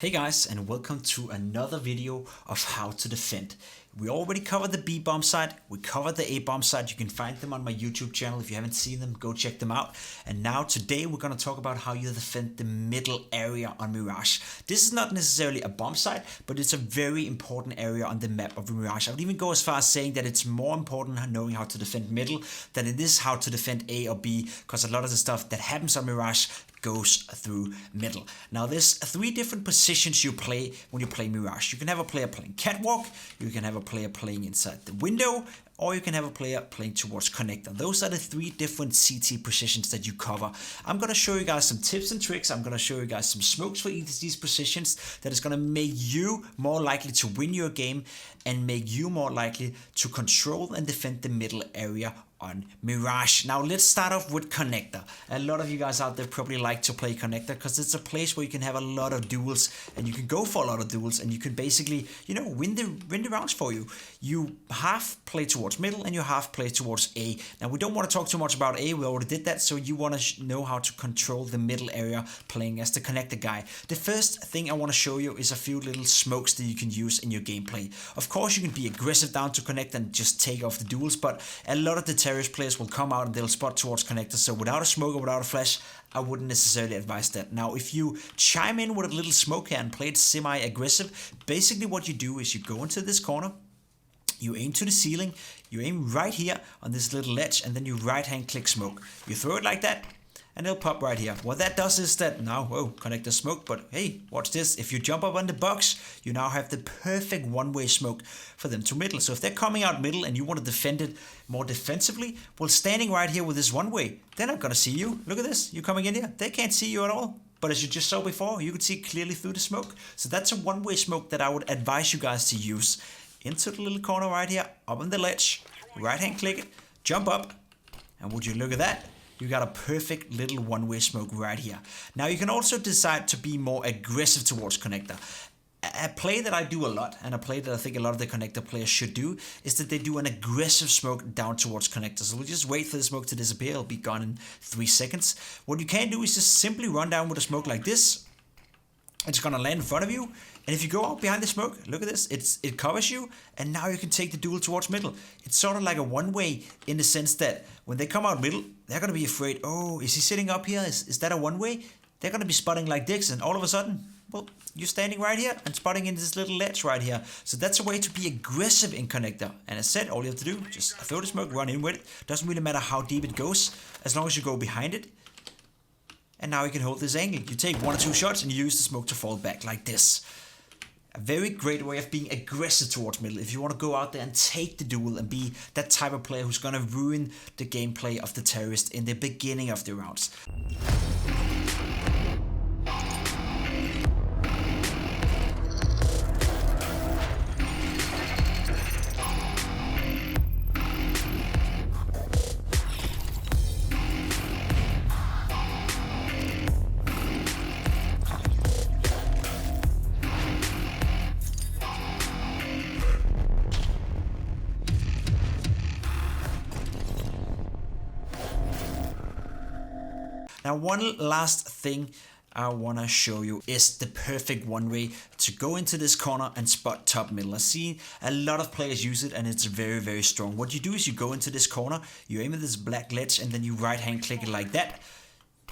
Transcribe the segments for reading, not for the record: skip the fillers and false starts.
Hey guys, and welcome to another video of how to defend. We already covered the B bomb side, we covered the A bomb side. You can find them on my YouTube channel. If you haven't seen them, go check them out. And now today we're going to talk about how you defend the middle area on Mirage. This is not necessarily a bomb site, but it's a very important area on the map of Mirage. I would even go as far as saying that it's more important knowing how to defend middle than it is how to defend A or B, because a lot of the stuff that happens on Mirage goes through middle. Now there's three different positions you play when you play Mirage. You can have a player playing Catwalk, you can have a player playing inside the window, or you can have a player playing towards connector. Those are the three different CT positions that you cover. I'm gonna show you guys some tips and tricks. I'm gonna show you guys some smokes for each of these positions that is gonna make you more likely to win your game and make you more likely to control and defend the middle area on Mirage. Now let's start off with connector. A lot of you guys out there probably like to play connector because it's a place where you can have a lot of duels and you can go for a lot of duels and you can basically, win the rounds for you. You half play towards middle and you half play towards A. Now we don't want to talk too much about A, we already did that, so you want to know how to control the middle area playing as the connector guy. The first thing I want to show you is a few little smokes that you can use in your gameplay. Of course you can be aggressive down to connect and just take off the duels, but a lot of the terrorist players will come out and they'll spot towards connector, so without a smoke or without a flash, I wouldn't necessarily advise that. Now if you chime in with a little smoke here and play it semi-aggressive, basically what you do is you go into this corner, you aim to the ceiling, you aim right here on this little ledge, and then you right hand click smoke. You throw it like that, and it'll pop right here. What that does is that now, connector smoke, but hey, watch this. If you jump up on the box, you now have the perfect one-way smoke for them to middle. So if they're coming out middle and you want to defend it more defensively, well, standing right here with this one-way, they're not going to see you. Look at this. You coming in here. They can't see you at all. But as you just saw before, you could see clearly through the smoke. So that's a one-way smoke that I would advise you guys to use. Into the little corner right here, up on the ledge, right-hand click it, jump up, and would you look at that? You got a perfect little one-way smoke right here. Now you can also decide to be more aggressive towards connector. A play that I do a lot, and a play that I think a lot of the connector players should do, is that they do an aggressive smoke down towards connector. So we'll just wait for the smoke to disappear. It'll be gone in 3 seconds. What you can do is just simply run down with a smoke like this. It's gonna land in front of you, and if you go out behind the smoke, look at this, it covers you, and now you can take the duel towards middle. It's sort of like a one-way in the sense that when they come out middle, they're gonna be afraid, oh, is he sitting up here? Is that a one-way? They're gonna be spotting like dicks, and all of a sudden, well, you're standing right here and spotting in this little ledge right here. So that's a way to be aggressive in connector. And as said, all you have to do, just throw the smoke, run in with it. Doesn't really matter how deep it goes, as long as you go behind it. And now you can hold this angle. You take 1 or 2 shots and you use the smoke to fall back like this. A very great way of being aggressive towards middle if you want to go out there and take the duel and be that type of player who's going to ruin the gameplay of the terrorist in the beginning of the rounds. Now one last thing I want to show you is the perfect one-way to go into this corner and spot top middle. I see a lot of players use it and it's very, very strong. What you do is you go into this corner, you aim at this black ledge, and then you right-hand click it like that.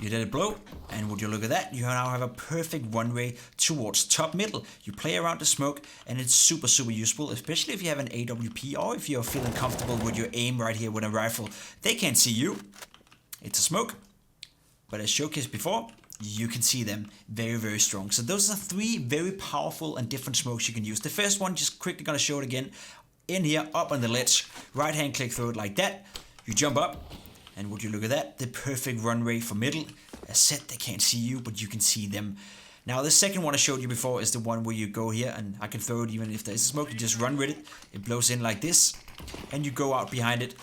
You let it blow, and would you look at that, you now have a perfect one-way towards top middle. You play around the smoke, and it's super, super useful, especially if you have an AWP or if you're feeling comfortable with your aim right here with a rifle. They can't see you. It's a smoke. But as showcased before, you can see them very, very strong. So those are 3 very powerful and different smokes you can use. The first one, just quickly gonna show it again. In here, up on the ledge, right hand click through it like that. You jump up, and would you look at that? The perfect runway for middle. As said, they can't see you, but you can see them. Now the second one I showed you before is the one where you go here, and I can throw it even if there's a smoke, you just run with it. It blows in like this, and you go out behind it,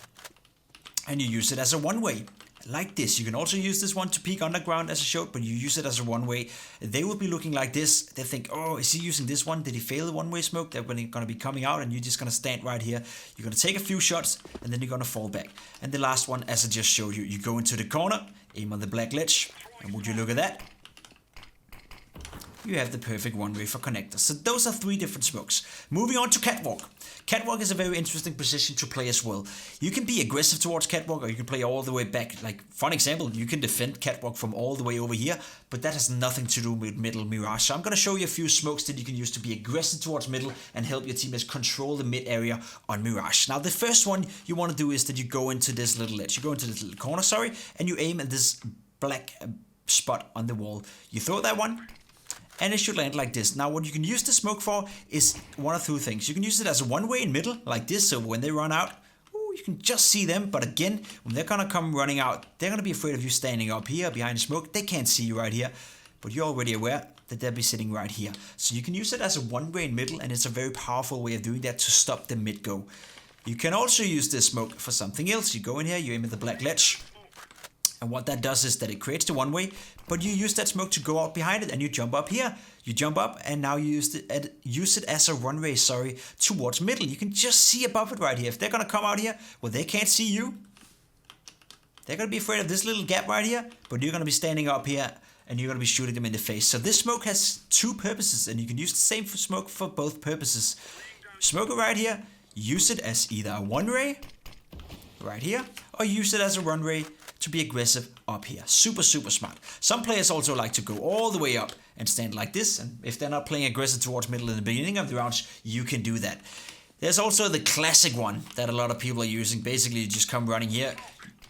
and you use it as a one-way. Like this. You can also use this one to peek underground as I showed, but you use it as a one-way. They will be looking like this. They think, oh, is he using this one? Did he fail the one-way smoke? They're going to be coming out, and you're just going to stand right here. You're going to take a few shots, and then you're going to fall back. And the last one, as I just showed you, you go into the corner, aim on the black ledge, and would you look at that? you have the perfect one-way for connector. So those are 3 different smokes. Moving on to Catwalk. Catwalk is a very interesting position to play as well. You can be aggressive towards Catwalk, or you can play all the way back. Like, for an example, you can defend Catwalk from all the way over here, but that has nothing to do with middle Mirage. So I'm going to show you a few smokes that you can use to be aggressive towards middle and help your teammates control the mid area on Mirage. Now, the first one you want to do is that you go into this little ledge. You go into this little corner, and you aim at this black spot on the wall. You throw that one, and it should land like this. Now, what you can use the smoke for is one of 2 things. You can use it as a one-way in middle, like this, so when they run out, you can just see them. But again, when they're gonna come running out, they're gonna be afraid of you standing up here behind the smoke. They can't see you right here, but you're already aware that they'll be sitting right here. So you can use it as a one-way in middle, and it's a very powerful way of doing that to stop the mid go. You can also use this smoke for something else. You go in here, you aim at the black ledge, and what that does is that it creates the one-way, but you use that smoke to go out behind it, and you jump up here. You jump up, and now you use it as a runway, towards middle. You can just see above it right here. If they're gonna come out here, well, they can't see you. They're gonna be afraid of this little gap right here, but you're gonna be standing up here, and you're gonna be shooting them in the face. So this smoke has 2 purposes, and you can use the same smoke for both purposes. Smoke it right here, use it as either a one-way right here, or use it as a runway to be aggressive up here. Super smart. Some players also like to go all the way up and stand like this, and if they're not playing aggressive towards middle in the beginning of the rounds, you can do that. There's also the classic one that a lot of people are using. Basically, you just come running here,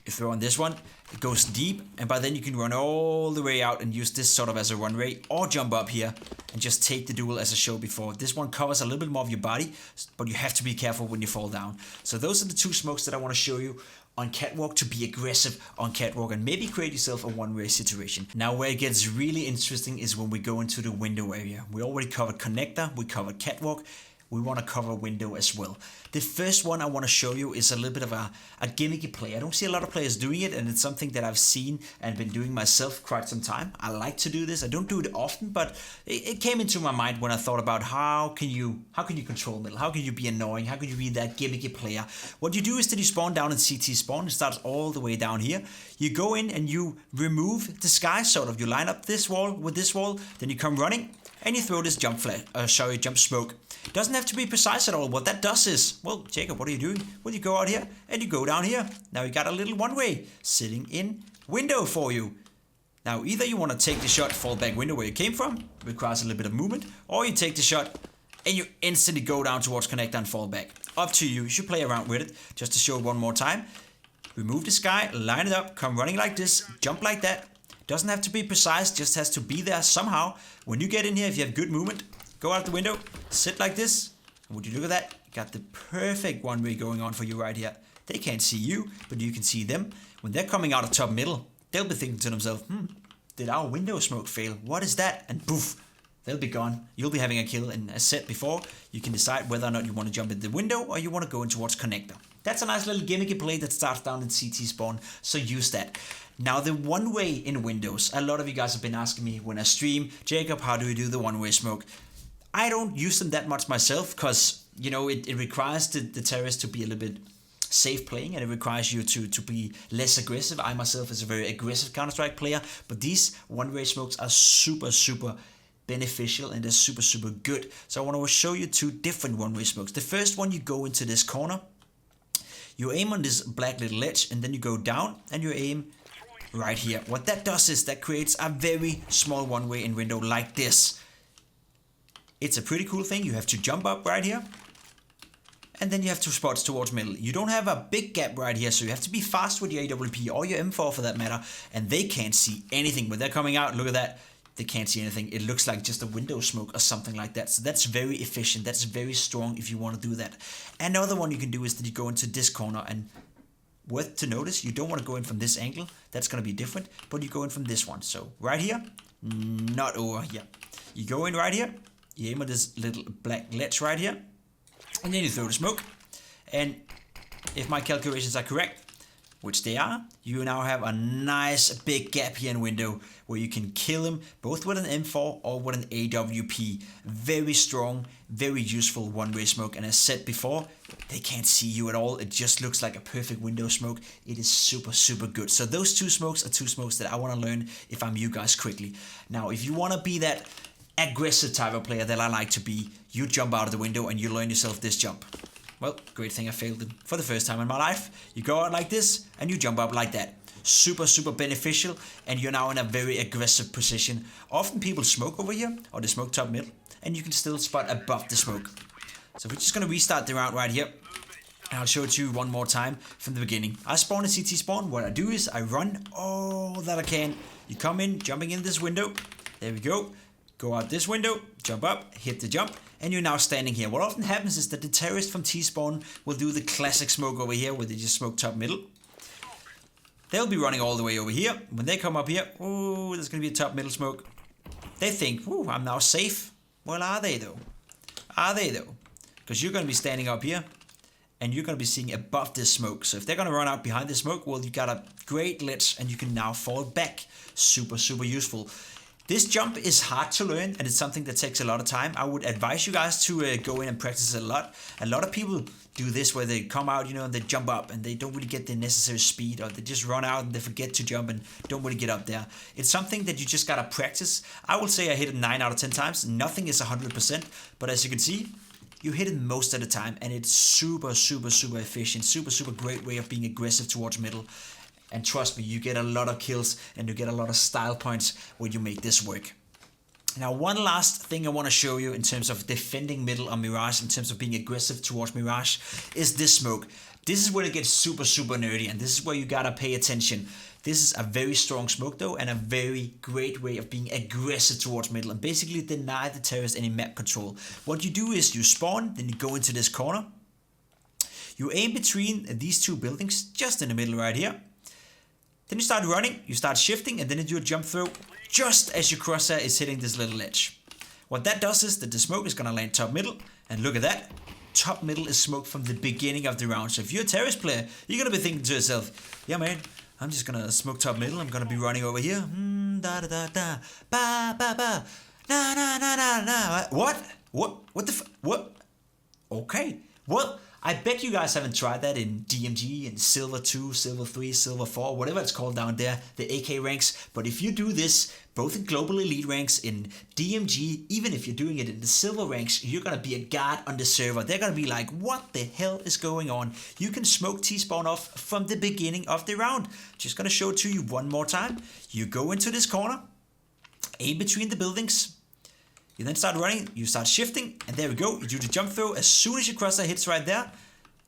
you throw on this one, it goes deep, and by then you can run all the way out and use this sort of as a runway, or jump up here and just take the duel as I showed before. This one covers a little bit more of your body, but you have to be careful when you fall down. So those are the 2 smokes that I want to show you on Catwalk to be aggressive on Catwalk and maybe create yourself a one-way situation. Now, where it gets really interesting is when we go into the window area. We already covered connector, we covered Catwalk, we want to cover window as well. The first one I want to show you is a little bit of a gimmicky play. I don't see a lot of players doing it, and it's something that I've seen and been doing myself quite some time. I like to do this. I don't do it often, but it came into my mind when I thought about how can you control middle? How can you be annoying? How can you be that gimmicky player? What you do is that you spawn down in CT spawn. It starts all the way down here. You go in and you remove the sky, sort of. You line up this wall with this wall, then you come running, and you throw this jump smoke. Doesn't have to be precise at all. What that does is, well, Jacob, what are you doing? Well, you go out here and you go down here. Now you got a little one-way sitting in window for you. Now, either you want to take the shot, fall back window where you came from, requires a little bit of movement, or you take the shot and you instantly go down towards connector and fall back. Up to you. You should play around with it. Just to show it one more time. Remove the sky, line it up, come running like this, jump like that. Doesn't have to be precise, just has to be there somehow. When you get in here, if you have good movement, go out the window, sit like this. And would you look at that? You got the perfect one-way going on for you right here. They can't see you, but you can see them. When they're coming out of top middle, they'll be thinking to themselves, did our window smoke fail? What is that? And poof, they'll be gone. You'll be having a kill. And as said before, you can decide whether or not you want to jump in the window or you want to go in towards connector. That's a nice little gimmicky play that starts down in CT spawn, so use that. Now, the one-way in windows. A lot of you guys have been asking me when I stream, Jacob, how do you do the one-way smoke? I don't use them that much myself because, you know, it requires the terrorist to be a little bit safe playing, and it requires you to be less aggressive. I myself is a very aggressive Counter-Strike player, but these one-way smokes are super beneficial and they're super good. So I want to show you 2 different one-way smokes. The first one, you go into this corner, you aim on this black little ledge, and then you go down and you aim right here. What that does is that creates a very small one-way in window like this. It's a pretty cool thing. You have to jump up right here, and then you have 2 spots towards middle. You don't have a big gap right here, so you have to be fast with your AWP or your M4 for that matter, and they can't see anything. When they're coming out, look at that. They can't see anything. It looks like just a window smoke or something like that. So that's very efficient. That's very strong if you want to do that. Another one you can do is that you go into this corner, and worth to notice, you don't want to go in from this angle. That's going to be different, but you go in from this one. So right here, not over here. You go in right here, you aim at this little black ledge right here, and then you throw the smoke. And if my calculations are correct, which they are, you now have a nice big gap here in window where you can kill him both with an M4 or with an AWP. Very strong, very useful one-way smoke. And as said before, they can't see you at all. It just looks like a perfect window smoke. It is super good. So those 2 smokes are 2 smokes that I want to learn if I'm you guys quickly. Now, if you want to be that aggressive type of player that I like to be, you jump out of the window and you learn yourself this jump. Well, great thing I failed it for the first time in my life. You go out like this and you jump up like that. Super, super beneficial, and you're now in a very aggressive position. Often people smoke over here, or they smoke top middle, and you can still spot above the smoke. So we're just going to restart the round right here. And I'll show it to you one more time from the beginning. I spawn a CT spawn. What I do is I run all that I can. You come in, jumping in this window. There we go. Go out this window, jump up, hit the jump, and you're now standing here. What often happens is that the terrorist from T-spawn will do the classic smoke over here where they just smoke top middle. They'll be running all the way over here. When they come up here, oh, there's going to be a top middle smoke. They think, oh, I'm now safe. Well, are they though? Are they though? Because you're going to be standing up here and you're going to be seeing above this smoke. So if they're going to run out behind the smoke, well, you got a great ledge and you can now fall back. Super, super useful. This jump is hard to learn and it's something that takes a lot of time. I would advise you guys to go in and practice a lot. A lot of people do this where they come out, you know, and they jump up and they don't really get the necessary speed, or they just run out and they forget to jump and don't really get up there. It's something that you just gotta practice. I will say I hit it 9 out of 10 times. Nothing is 100%, but as you can see, you hit it most of the time and it's super, super, super efficient. Super, super great way of being aggressive towards middle. And trust me, you get a lot of kills and you get a lot of style points when you make this work. Now, one last thing I want to show you in terms of defending middle on Mirage, in terms of being aggressive towards Mirage, is this smoke. This is where it gets super, super nerdy, and this is where you gotta pay attention. This is a very strong smoke though, and a very great way of being aggressive towards middle and basically deny the terrorists any map control. What you do is you spawn, then you go into this corner. You aim between these two buildings, just in the middle right here. Then you start running, you start shifting, and then you do a jump throw just as your crosshair is hitting this little ledge. What that does is that the smoke is going to land top middle, and look at that. Top middle is smoked from the beginning of the round. So if you're a terrorist player, you're going to be thinking to yourself, yeah man, I'm just going to smoke top middle, I'm going to be running over here. Da da da da, ba ba ba, na na na na na. What the what? Okay, well, I bet you guys haven't tried that in DMG, in Silver 2, Silver 3, Silver 4, whatever it's called down there, the AK ranks. But if you do this, both in Global Elite ranks, in DMG, even if you're doing it in the Silver ranks, you're going to be a guard on the server. They're going to be like, what the hell is going on? You can smoke T-spawn off from the beginning of the round. Just going to show it to you one more time. You go into this corner, aim between the buildings. You then start running, you start shifting, and there we go. You do the jump throw as soon as your crosshair hits right there.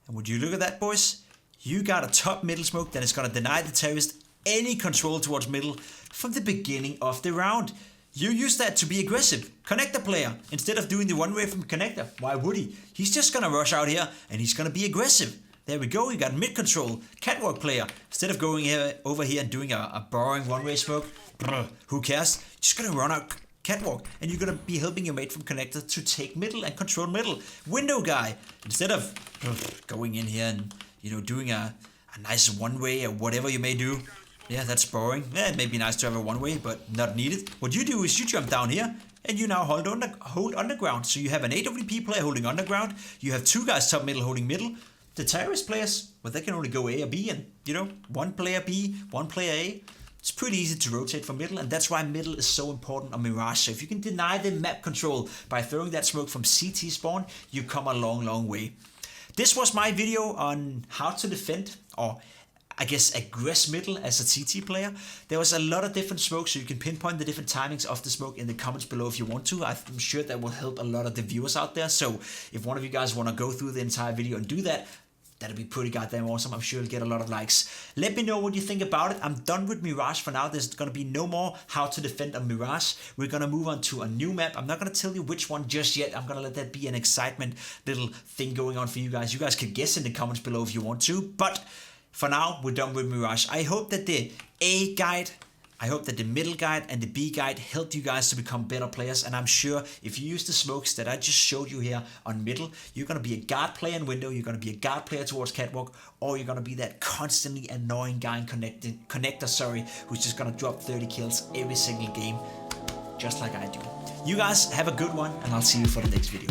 And would you look at that, boys? You got a top middle smoke that is going to deny the terrorist any control towards middle from the beginning of the round. You use that to be aggressive. Connector player, instead of doing the one way from connector, why would he? He's just going to rush out here and he's going to be aggressive. There we go, you got mid control. Catwalk player, instead of going over here and doing a boring one-way smoke, who cares? You're just going to run out Catwalk, and you're gonna be helping your mate from connector to take middle and control middle. Window guy, instead of going in here and, you know, doing a nice one way or whatever you may do. Yeah, that's boring. Yeah, it may be nice to have a one way, but not needed. What you do is you jump down here and you now hold underground. So you have an AWP player holding underground. You have two guys top middle holding middle. The terrorist players, well, they can only go A or B, and, you know, one player B, one player A. It's pretty easy to rotate from middle, and that's why middle is so important on Mirage. So if you can deny the map control by throwing that smoke from CT spawn, you come a long, long way. This was my video on how to defend, or I guess aggress middle as a CT player. There was a lot of different smokes, so you can pinpoint the different timings of the smoke in the comments below if you want to. I'm sure that will help a lot of the viewers out there. So if one of you guys want to go through the entire video and do that, that'd be pretty goddamn awesome. I'm sure you'll get a lot of likes. Let me know what you think about it. I'm done with Mirage for now. There's going to be no more how to defend on Mirage. We're going to move on to a new map. I'm not going to tell you which one just yet. I'm going to let that be an excitement little thing going on for you guys. You guys can guess in the comments below if you want to. But for now, we're done with Mirage. I hope that the A guide, I hope that the middle guide and the B guide helped you guys to become better players. And I'm sure if you use the smokes that I just showed you here on middle, you're going to be a guard player in window, you're going to be a guard player towards Catwalk, or you're going to be that constantly annoying guy in connector, who's just going to drop 30 kills every single game, just like I do. You guys have a good one, and I'll see you for the next video.